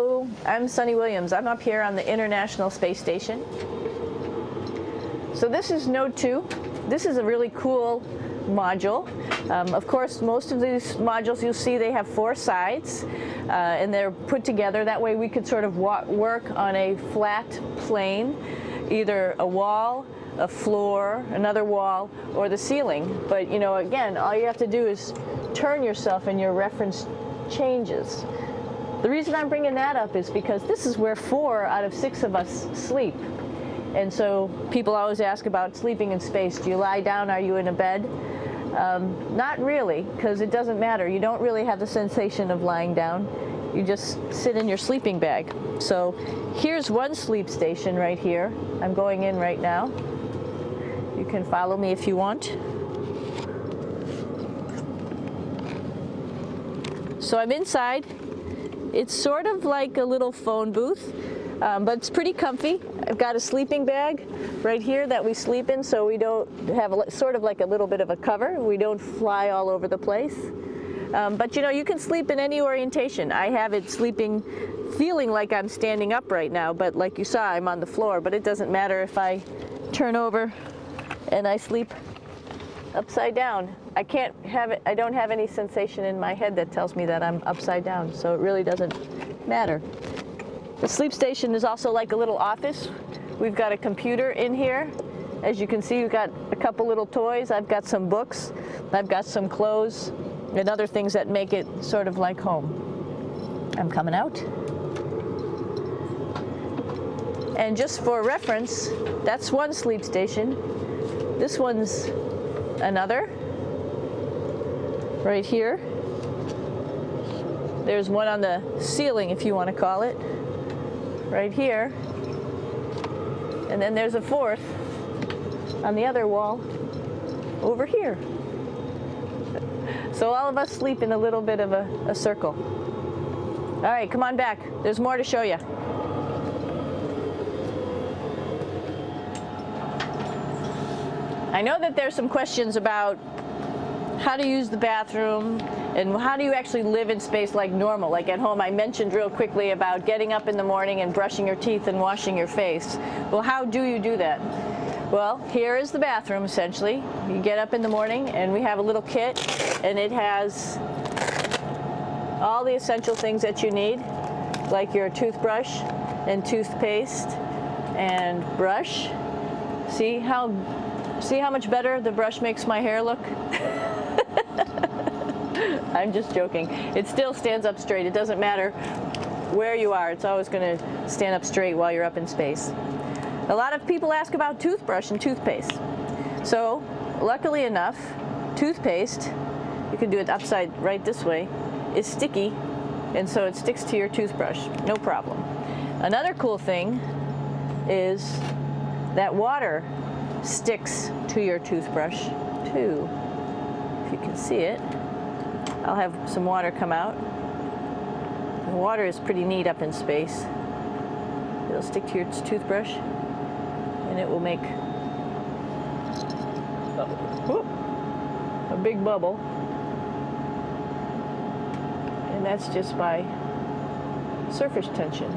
Hello, I'm Sunny Williams. I'm up here on the International Space Station. So this is Node 2. This is a really cool module. Of course, most of these modules you'll see they have 4 sides and they're put together. That way we could sort of work on a flat plane, either a wall, a floor, another wall, or the ceiling. But you know, again, all you have to do is turn yourself and your reference changes. The reason I'm bringing that up is because this is where 4 out of 6 of us sleep. And so people always ask about sleeping in space. Do you lie down? Are you in a bed? Not really, because it doesn't matter. You don't really have the sensation of lying down. You just sit in your sleeping bag. So here's one sleep station right here. I'm going in right now. You can follow me if you want. So I'm inside. It's sort of like a little phone booth, but it's pretty comfy. I've got a sleeping bag right here that we sleep in, so we don't have sort of like a little bit of a cover. We don't fly all over the place. But you know, you can sleep in any orientation. I have it sleeping, feeling like I'm standing up right now, but like you saw, I'm on the floor. But it doesn't matter if I turn over and I sleep upside down. I can't have it, I don't have any sensation in my head that tells me that I'm upside down, so it really doesn't matter. The sleep station is also like a little office. We've got a computer in here. As you can see, we've got a couple little toys. I've got some books. I've got some clothes and other things that make it sort of like home. I'm coming out. And just for reference, that's one sleep station. This one's another, right here. There's one on the ceiling, if you want to call it, right here. And then there's a 4th on the other wall over here. So all of us sleep in a little bit of a circle. All right, come on back. There's more to show you. I know that there's some questions about how to use the bathroom and how do you actually live in space like normal, like at home. I mentioned real quickly about getting up in the morning and brushing your teeth and washing your face. Well, how do you do that? Well, here is the bathroom essentially. You get up in the morning and we have a little kit and it has all the essential things that you need, like your toothbrush and toothpaste and brush. See how much better the brush makes my hair look? I'm just joking. It still stands up straight. It doesn't matter where you are. It's always going to stand up straight while you're up in space. A lot of people ask about toothbrush and toothpaste. So, luckily enough, toothpaste, you can do it upside right this way, is sticky, and so it sticks to your toothbrush. No problem. Another cool thing is that water sticks to your toothbrush too. If you can see it, I'll have some water come out. The water is pretty neat up in space. It'll stick to your toothbrush and it will make a big bubble, and that's just by surface tension.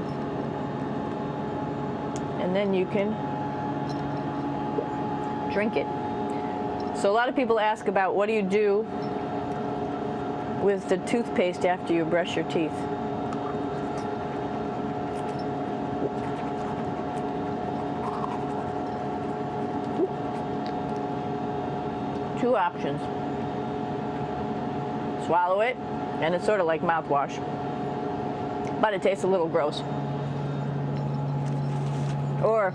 And then you can drink it. So a lot of people ask about what do you do with the toothpaste after you brush your teeth. Two options. Swallow it, and it's sort of like mouthwash, but it tastes a little gross. Or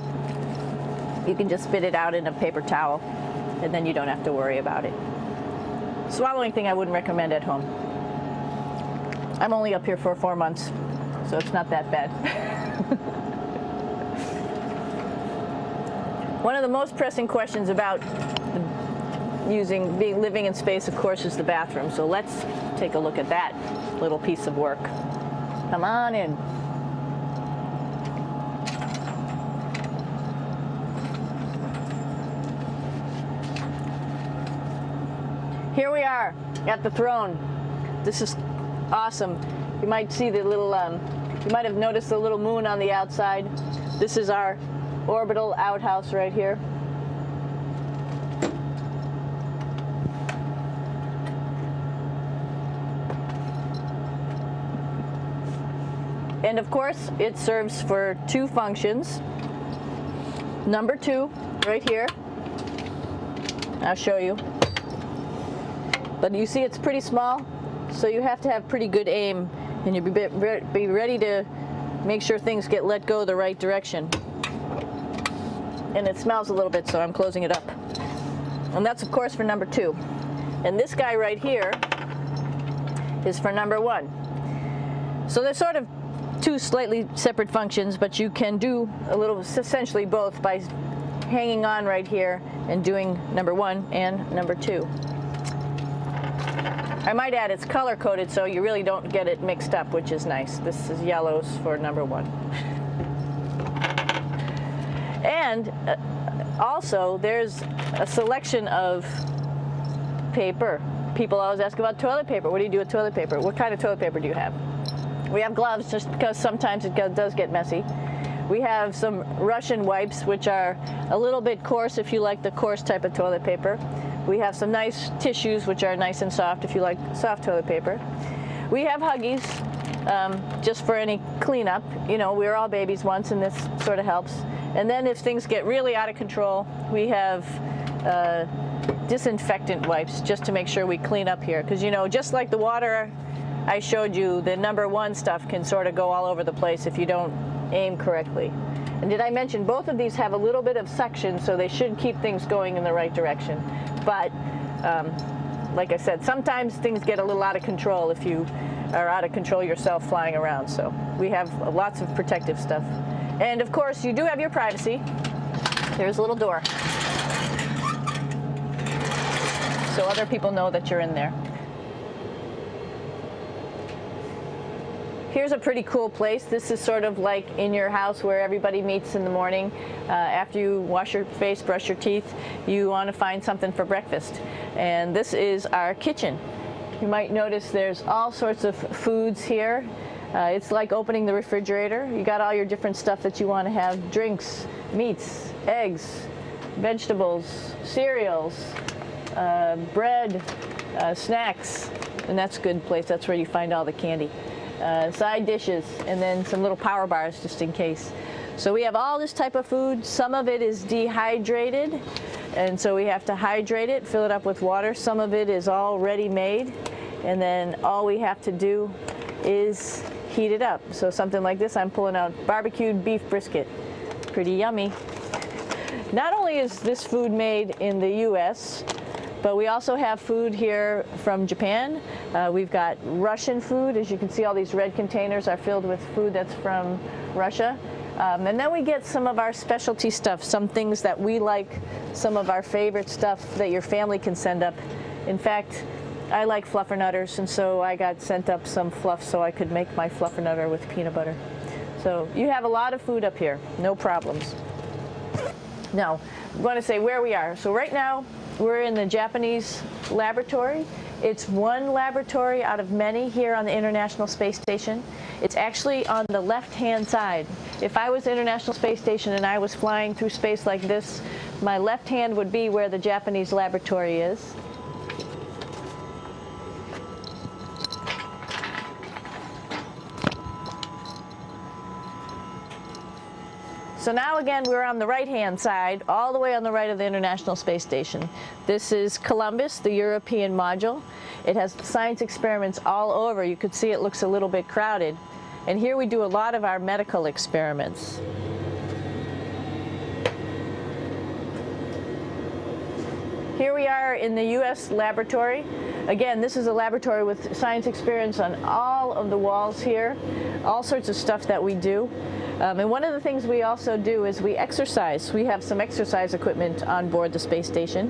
you can just spit it out in a paper towel, and then you don't have to worry about it. Swallowing thing I wouldn't recommend at home. I'm only up here for 4 months, so it's not that bad. One of the most pressing questions about living in space, of course, is the bathroom. So let's take a look at that little piece of work. Come on in. Here we are at the throne. This is awesome. You might see the little You might have noticed the little moon on the outside. This is our orbital outhouse right here. And of course, it serves for two functions. Number two, right here. I'll show you. But you see it's pretty small, so you have to have pretty good aim, and you'll be ready to make sure things get let go the right direction. And it smells a little bit, so I'm closing it up. And that's of course for number two. And this guy right here is for number one. So they're sort of two slightly separate functions, but you can do a little, essentially both, by hanging on right here and doing number one and number two. I might add it's color coded so you really don't get it mixed up, which is nice. This is yellows for number one. And also there's a selection of paper. People always ask about toilet paper. What do you do with toilet paper? What kind of toilet paper do you have? We have gloves just because sometimes it does get messy. We have some Russian wipes, which are a little bit coarse if you like the coarse type of toilet paper. We have some nice tissues, which are nice and soft if you like soft toilet paper. We have Huggies, just for any cleanup. You know, we were all babies once, and this sort of helps. And then if things get really out of control, we have disinfectant wipes, just to make sure we clean up here. Because, you know, just like the water I showed you, the number one stuff can sort of go all over the place if you don't aim correctly. And did I mention both of these have a little bit of suction, so they should keep things going in the right direction. But like I said, sometimes things get a little out of control if you are out of control yourself flying around. So we have lots of protective stuff. And of course, you do have your privacy. There's a little door, so other people know that you're in there. Here's a pretty cool place. This is sort of like in your house where everybody meets in the morning. After you wash your face, brush your teeth, you want to find something for breakfast. And this is our kitchen. You might notice there's all sorts of foods here. It's like opening the refrigerator. You got all your different stuff that you want to have: drinks, meats, eggs, vegetables, cereals, bread, snacks. And that's a good place. That's where you find all the candy. Side dishes, and then some little power bars just in case. So we have all this type of food. Some of it is dehydrated, and so we have to hydrate it, fill it up with water. Some of it is already made, and then all we have to do is heat it up. So something like this, I'm pulling out barbecued beef brisket. Pretty yummy. Not only is this food made in the US, but we also have food here from Japan. We've got Russian food. As you can see, all these red containers are filled with food that's from Russia. And then we get some of our specialty stuff, some things that we like, some of our favorite stuff that your family can send up. In fact, I like fluffernutters, and so I got sent up some fluff so I could make my fluffernutter with peanut butter. So you have a lot of food up here, no problems. Now, I want to say where we are. So right now, we're in the Japanese laboratory. It's one laboratory out of many here on the International Space Station. It's actually on the left-hand side. If I was International Space Station and I was flying through space like this, my left hand would be where the Japanese laboratory is. So now again, we're on the right-hand side, all the way on the right of the International Space Station. This is Columbus, the European module. It has science experiments all over. You could see it looks a little bit crowded. And here we do a lot of our medical experiments. Here we are in the US laboratory. Again, this is a laboratory with science experiments on all of the walls here, all sorts of stuff that we do. And one of the things we also do is we exercise. We have some exercise equipment on board the space station.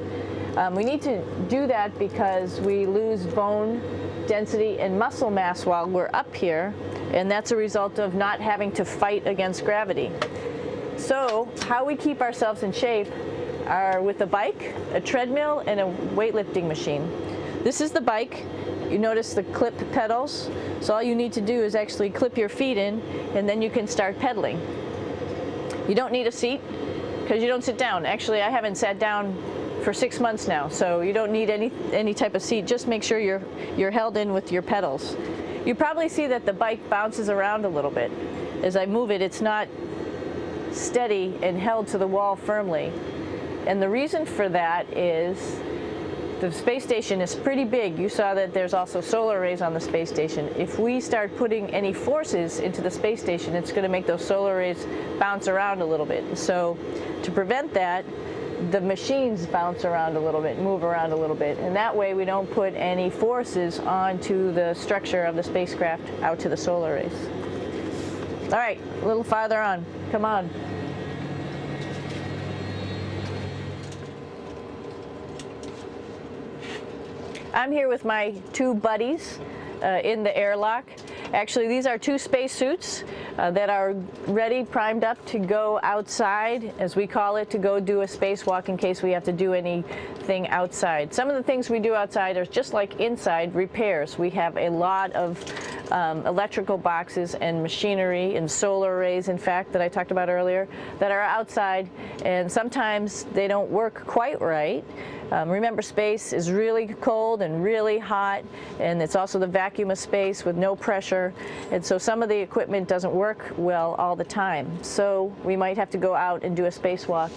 We need to do that because we lose bone density and muscle mass while we're up here, and that's a result of not having to fight against gravity. So how we keep ourselves in shape are with a bike, a treadmill, and a weightlifting machine. This is the bike. You notice the clip pedals? So all you need to do is actually clip your feet in, and then you can start pedaling. You don't need a seat because you don't sit down. Actually, I haven't sat down for 6 months now, so you don't need any type of seat. Just make sure you're held in with your pedals. You probably see that the bike bounces around a little bit. As I move it, it's not steady and held to the wall firmly. And the reason for that is the space station is pretty big. You saw that there's also solar arrays on the space station. If we start putting any forces into the space station, it's going to make those solar arrays bounce around a little bit. So to prevent that, the machines bounce around a little bit, move around a little bit, and that way we don't put any forces onto the structure of the spacecraft out to the solar arrays. All right, a little farther on. Come on. I'm here with my 2 buddies in the airlock. Actually, these are 2 spacesuits that are ready, primed up to go outside, as we call it, to go do a spacewalk in case we have to do anything outside. Some of the things we do outside are just like inside, repairs. We have a lot of electrical boxes and machinery and solar arrays, in fact, that I talked about earlier, that are outside, and sometimes they don't work quite right. Remember, space is really cold and really hot, and it's also the vacuum of space with no pressure, and so some of the equipment doesn't work well all the time. So we might have to go out and do a spacewalk.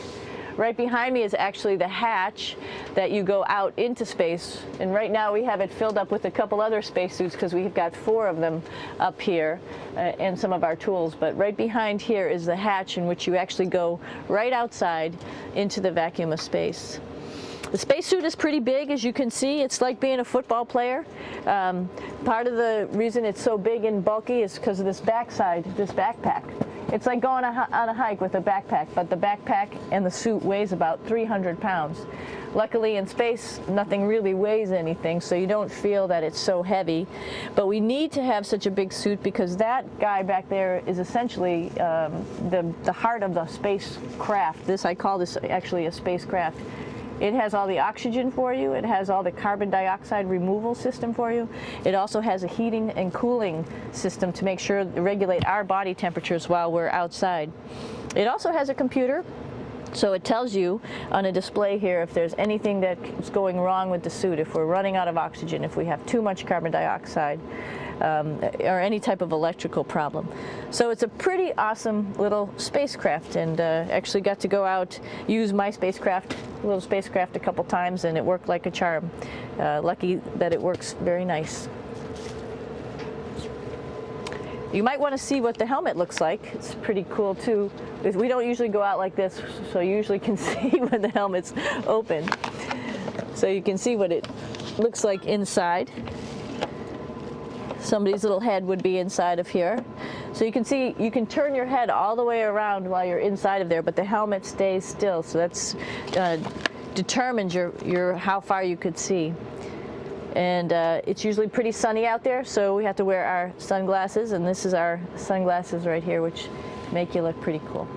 Right behind me is actually the hatch that you go out into space, and right now we have it filled up with a couple other spacesuits because we've got 4 of them up here and some of our tools. But right behind here is the hatch in which you actually go right outside into the vacuum of space. The spacesuit is pretty big, as you can see. It's like being a football player. Part of the reason it's so big and bulky is because of this backside, this backpack. It's like going on a hike with a backpack, but the backpack and the suit weighs about 300 pounds. Luckily in space, nothing really weighs anything, so you don't feel that it's so heavy. But we need to have such a big suit because that guy back there is essentially the heart of the spacecraft. I call this actually a spacecraft. It has all the oxygen for you. It has all the carbon dioxide removal system for you. It also has a heating and cooling system to make sure to regulate our body temperatures while we're outside. It also has a computer, so it tells you on a display here if there's anything that's going wrong with the suit, if we're running out of oxygen, if we have too much carbon dioxide, or any type of electrical problem. So it's a pretty awesome little spacecraft, and actually got to go out, use my little spacecraft a couple times, and it worked like a charm. Lucky that it works very nice. You might want to see what the helmet looks like. It's pretty cool too. We don't usually go out like this, so you usually can see when the helmet's open. So you can see what it looks like inside. Somebody's little head would be inside of here. So you can see, you can turn your head all the way around while you're inside of there, but the helmet stays still. So that's determines how far you could see. And it's usually pretty sunny out there, so we have to wear our sunglasses, and this is our sunglasses right here, which make you look pretty cool.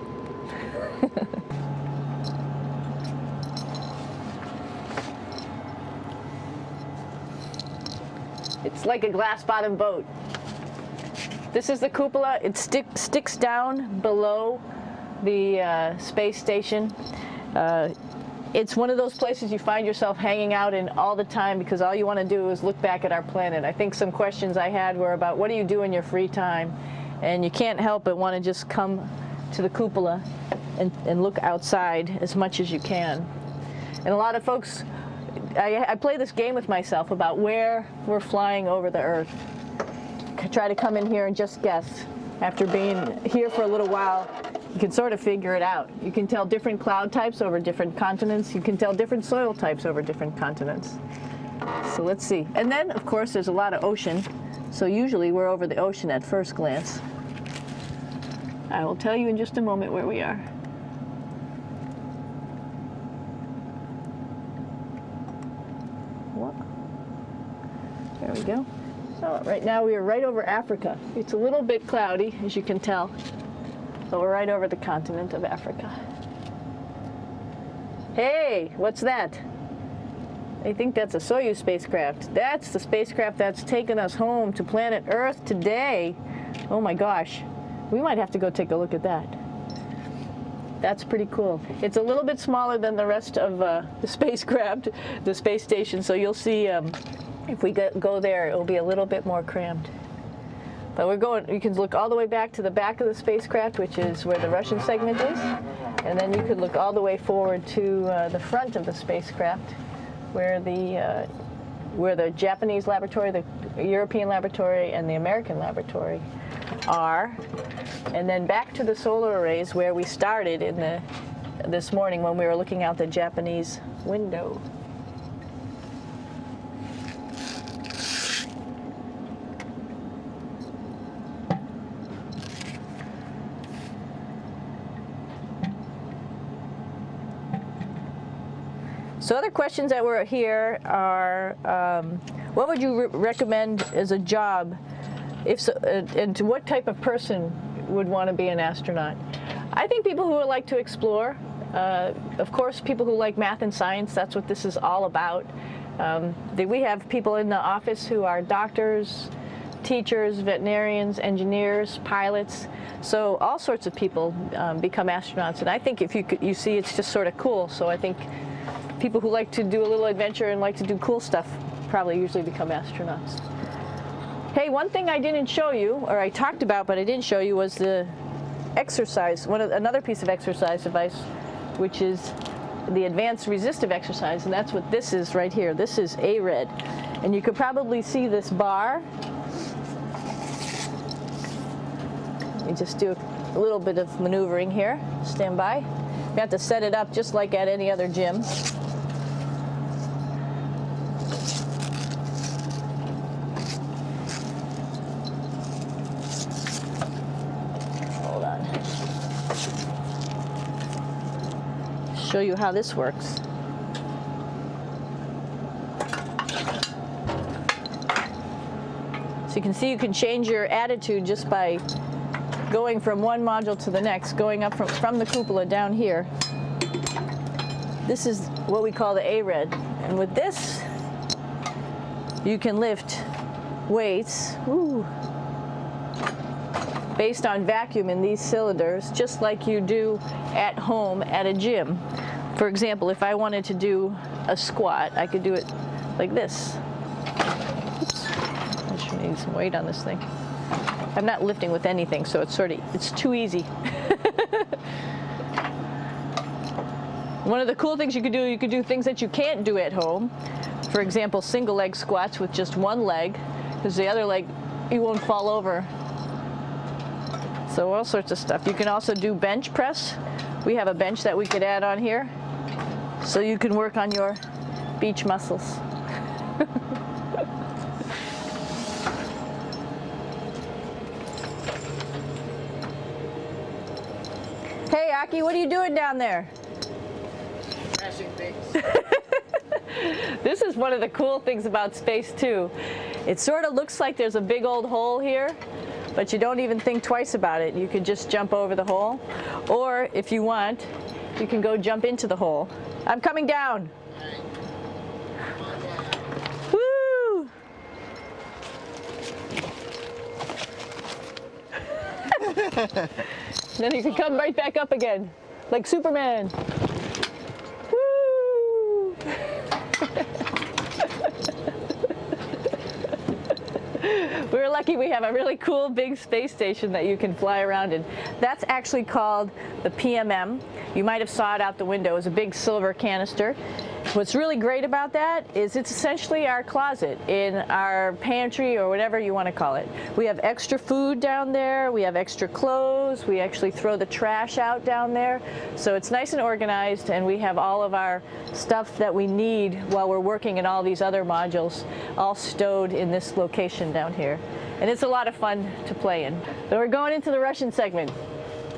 It's like a glass-bottom boat. This is the cupola. It sticks down below the space station. It's one of those places you find yourself hanging out in all the time because all you want to do is look back at our planet. I think some questions I had were about what do you do in your free time? And you can't help but want to just come to the cupola and look outside as much as you can. And a lot of folks, I play this game with myself about where we're flying over the Earth. Try to come in here and just guess. After being here for a little while, you can sort of figure it out. You can tell different cloud types over different continents. You can tell different soil types over different continents. So let's see. And then, of course, there's a lot of ocean. So usually we're over the ocean at first glance. I will tell you in just a moment where we are. There we go. So right now we are right over Africa. It's a little bit cloudy, as you can tell, but we're right over the continent of Africa. Hey, what's that? I think that's a Soyuz spacecraft. That's the spacecraft that's taken us home to planet Earth today. Oh my gosh. We might have to go take a look at that. That's pretty cool. It's a little bit smaller than the rest of the spacecraft, the space station, so you'll see if we go there, it'll be a little bit more crammed. But we're going, you can look all the way back to the back of the spacecraft, which is where the Russian segment is, and then you could look all the way forward to the front of the spacecraft, where the Japanese laboratory, the European laboratory, and the American laboratory are, and then back to the solar arrays where we started in this morning when we were looking out the Japanese window. So other questions that were here are, what would you recommend as a job, and to what type of person would want to be an astronaut? I think people who would like to explore, of course people who like math and science, that's what this is all about. We have people in the office who are doctors, teachers, veterinarians, engineers, pilots, so all sorts of people become astronauts, and I think if you see it's just sort of cool, so I think people who like to do a little adventure and like to do cool stuff probably usually become astronauts. Hey, one thing I didn't show you, or I talked about but I didn't show you, was the exercise, another piece of exercise device, which is the advanced resistive exercise, and that's what this is right here. This is ARED, and you could probably see this bar. Let me just do a little bit of maneuvering here. Stand by. You have to set it up just like at any other gym. Show you how this works. So you can see you can change your attitude just by going from one module to the next, going up from the cupola down here. This is what we call the ARED, and with this you can lift weights based on vacuum in these cylinders, just like you do at home at a gym. For example, if I wanted to do a squat, I could do it like this. Oops. I should need some weight on this thing. I'm not lifting with anything, so it's too easy. One of the cool things you could do things that you can't do at home. For example, single leg squats with just one leg, because the other leg, you won't fall over. So all sorts of stuff. You can also do bench press. We have a bench that we could add on here, so you can work on your beach muscles. Hey, Aki, what are you doing down there? Crashing things. This is one of the cool things about space, too. It sort of looks like there's a big old hole here, but you don't even think twice about it. You could just jump over the hole, or if you want, you can go jump into the hole. I'm coming down. Woo! Then you can come right back up again, like Superman. Woo! We're lucky we have a really cool big space station that you can fly around in. That's actually called the PMM. You might have saw it out the window. It's a big silver canister. What's really great about that is it's essentially our closet in our pantry, or whatever you want to call it. We have extra food down there, we have extra clothes, we actually throw the trash out down there. So it's nice and organized, and we have all of our stuff that we need while we're working in all these other modules all stowed in this location down here. And it's a lot of fun to play in. So we're going into the Russian segment.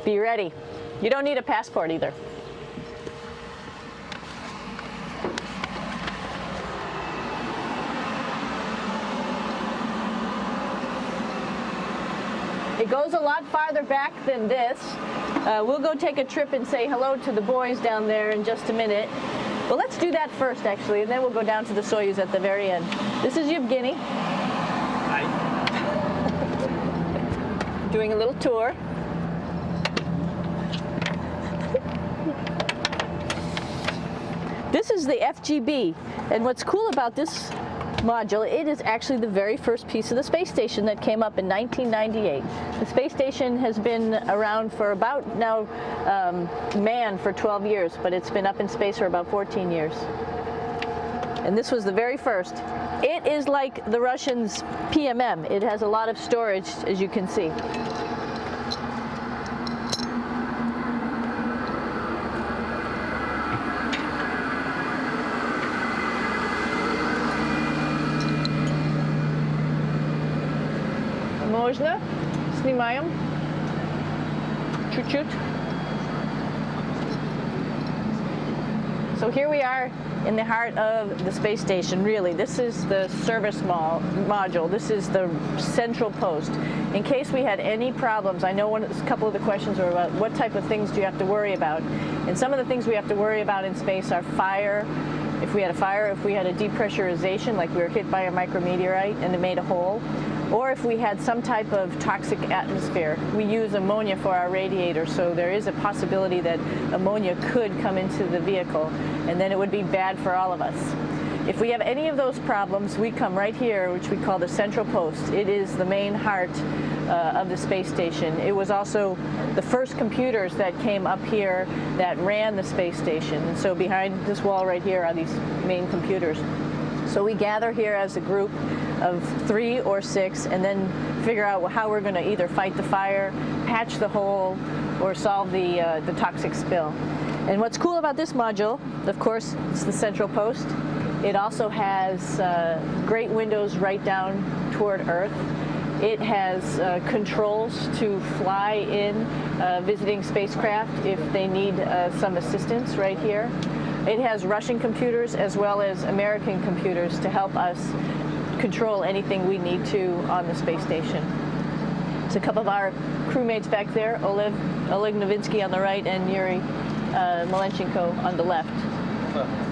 Be ready. You don't need a passport either. It goes a lot farther back than this. We'll go take a trip and say hello to the boys down there in just a minute. Well, let's do that first, actually, and then we'll go down to the Soyuz at the very end. This is Yevgeny. Hi. Doing a little tour. This is the FGB, and what's cool about this module, it is actually the very first piece of the space station that came up in 1998. The space station has been around for about now manned for 12 years, but it's been up in space for about 14 years. And this was the very first. It is like the Russians' PMM. It has a lot of storage, as you can see. Можно? Снимаем. Чуть-чуть. So here we are in the heart of the space station, really. This is the service module. This is the central post. In case we had any problems, I know a couple of the questions were about what type of things do you have to worry about. And some of the things we have to worry about in space are fire. If we had a fire, if we had a depressurization, like we were hit by a micrometeorite and it made a hole, or if we had some type of toxic atmosphere. We use ammonia for our radiator, so there is a possibility that ammonia could come into the vehicle, and then it would be bad for all of us. If we have any of those problems, we come right here, which we call the central post. It is the main heart of the space station. It was also the first computers that came up here that ran the space station. And so behind this wall right here are these main computers. So we gather here as a group of 3 or 6 and then figure out how we're going to either fight the fire, patch the hole, or solve the toxic spill. And what's cool about this module, of course, it's the central post. It also has great windows right down toward Earth. It has controls to fly in visiting spacecraft if they need some assistance right here. It has Russian computers as well as American computers to help us control anything we need to on the space station. It's a couple of our crewmates back there, Oleg Novinsky on the right and Yuri Malenchenko on the left.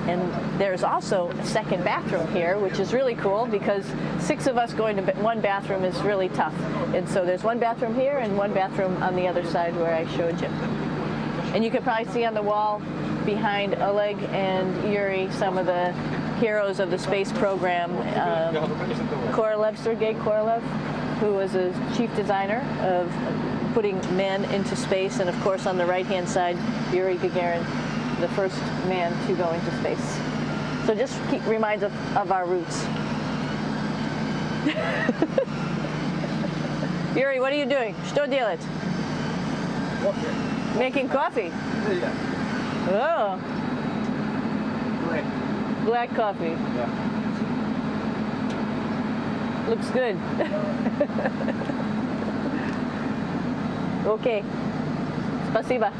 And there's also a second bathroom here, which is really cool because 6 of us going to one bathroom is really tough. And so there's one bathroom here and one bathroom on the other side where I showed you. And you can probably see on the wall behind Oleg and Yuri some of the heroes of the space program. Sergei Korolev, who was a chief designer of putting men into space, and of course on the right-hand side, Yuri Gagarin, the first man to go into space. So just reminds us of our roots. Yuri, what are you doing? Что делать? Coffee. Making coffee? Yeah. Oh. Black coffee. Yeah. Looks good. Okay. Спасибо.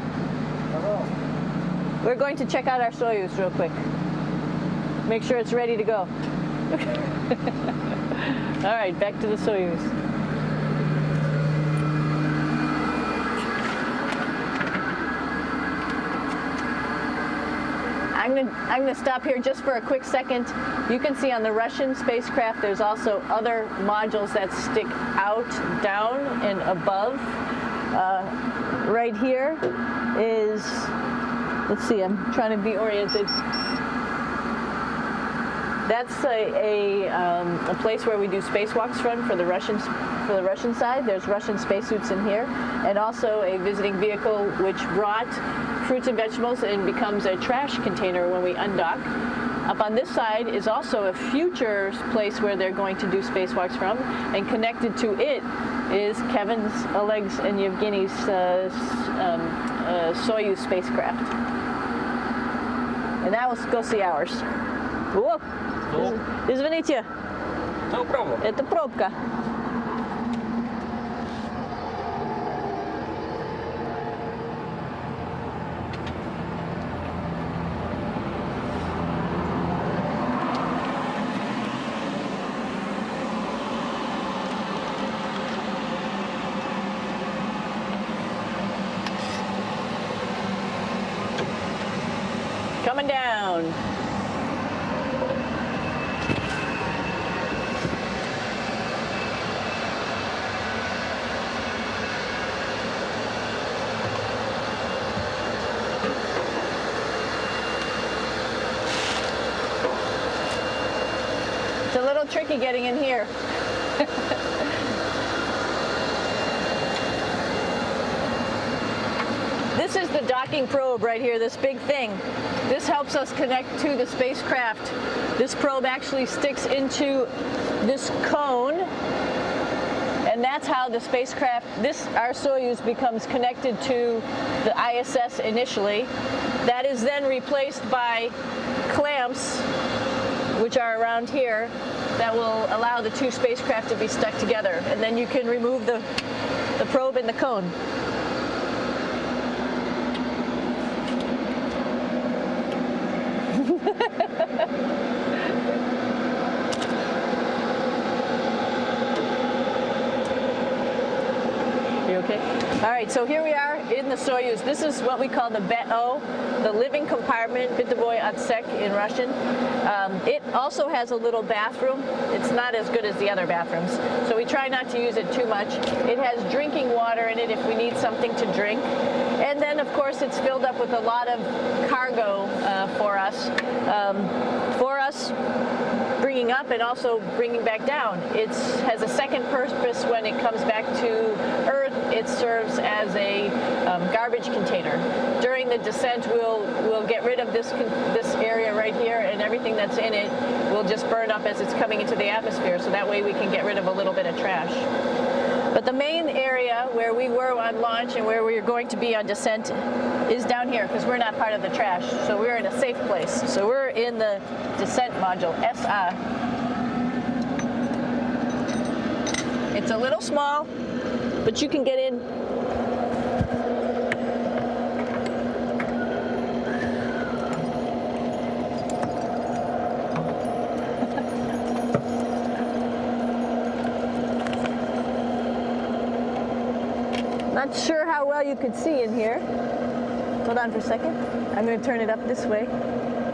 We're going to check out our Soyuz real quick. Make sure it's ready to go. All right, back to the Soyuz. I'm going to stop here just for a quick second. You can see on the Russian spacecraft there's also other modules that stick out, down, and above. Right here is, let's see, I'm trying to be oriented. That's a place where we do spacewalks from for the Russian side. There's Russian spacesuits in here, and also a visiting vehicle which brought fruits and vegetables and becomes a trash container when we undock. Up on this side is also a future place where they're going to do spacewalks from, and connected to it is Kevin's, Oleg's, and Yevgeny's Soyuz spacecraft. And now let's go see ours. Whoa! Извините. No problem. Это пробка. Coming down. little tricky getting in here. This is the docking probe right here, this big thing. This helps us connect to the spacecraft. This probe actually sticks into this cone, and that's how the spacecraft, our Soyuz, becomes connected to the ISS initially. That is then replaced by clamps, which are around here, that will allow the two spacecraft to be stuck together. And then you can remove the probe and the cone. You okay? All right, so here we are in the Soyuz. This is what we call the BEO, the living compartment, Bitovoy Otsek in Russian. It also has a little bathroom. It's not as good as the other bathrooms, so we try not to use it too much. It has drinking water in it if we need something to drink. And then, of course, it's filled up with a lot of cargo for us. Bringing up and also bringing back down. It has a second purpose when it comes back to Earth. It serves as a garbage container. During the descent, we'll get rid of this area right here, and everything that's in it will just burn up as it's coming into the atmosphere, so that way we can get rid of a little bit of trash. But the main area where we were on launch and where we are going to be on descent is down here, because we're not part of the trash. So we're in a safe place. So we're in the descent module, SA. It's a little small, but you can get in. Not sure how well you could see in here. Hold on for a second. I'm going to turn it up this way,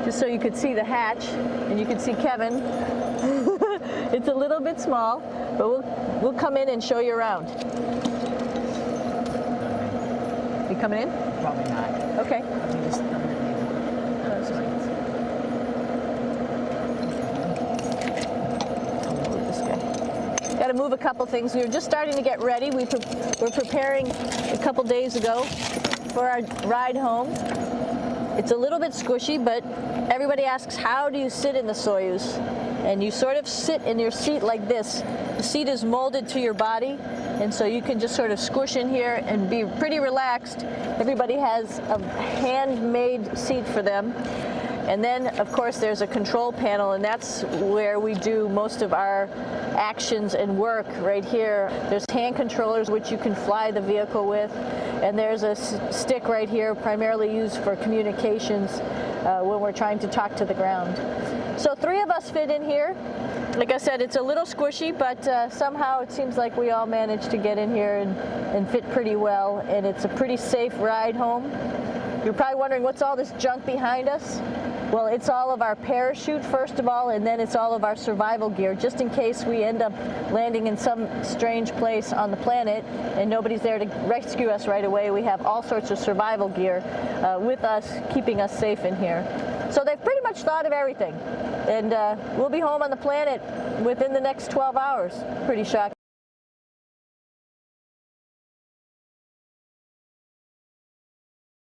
just so you could see the hatch and you could see Kevin. It's a little bit small, but we'll come in and show you around. You coming in? Probably not. Okay. Got to move a couple things. We were just starting to get ready. We're preparing a couple days ago for our ride home. It's a little bit squishy, but everybody asks, how do you sit in the Soyuz? And you sort of sit in your seat like this. The seat is molded to your body, and so you can just sort of squish in here and be pretty relaxed. Everybody has a handmade seat for them. And then, of course, there's a control panel, and that's where we do most of our actions and work right here. There's hand controllers which you can fly the vehicle with, and there's a stick right here primarily used for communications when we're trying to talk to the ground. So 3 of us fit in here. Like I said, it's a little squishy, but somehow it seems like we all managed to get in here and fit pretty well, and it's a pretty safe ride home. You're probably wondering, what's all this junk behind us? Well, it's all of our parachute, first of all, and then it's all of our survival gear, just in case we end up landing in some strange place on the planet and nobody's there to rescue us right away. We have all sorts of survival gear with us, keeping us safe in here. So they've pretty much thought of everything. And we'll be home on the planet within the next 12 hours. Pretty shocking.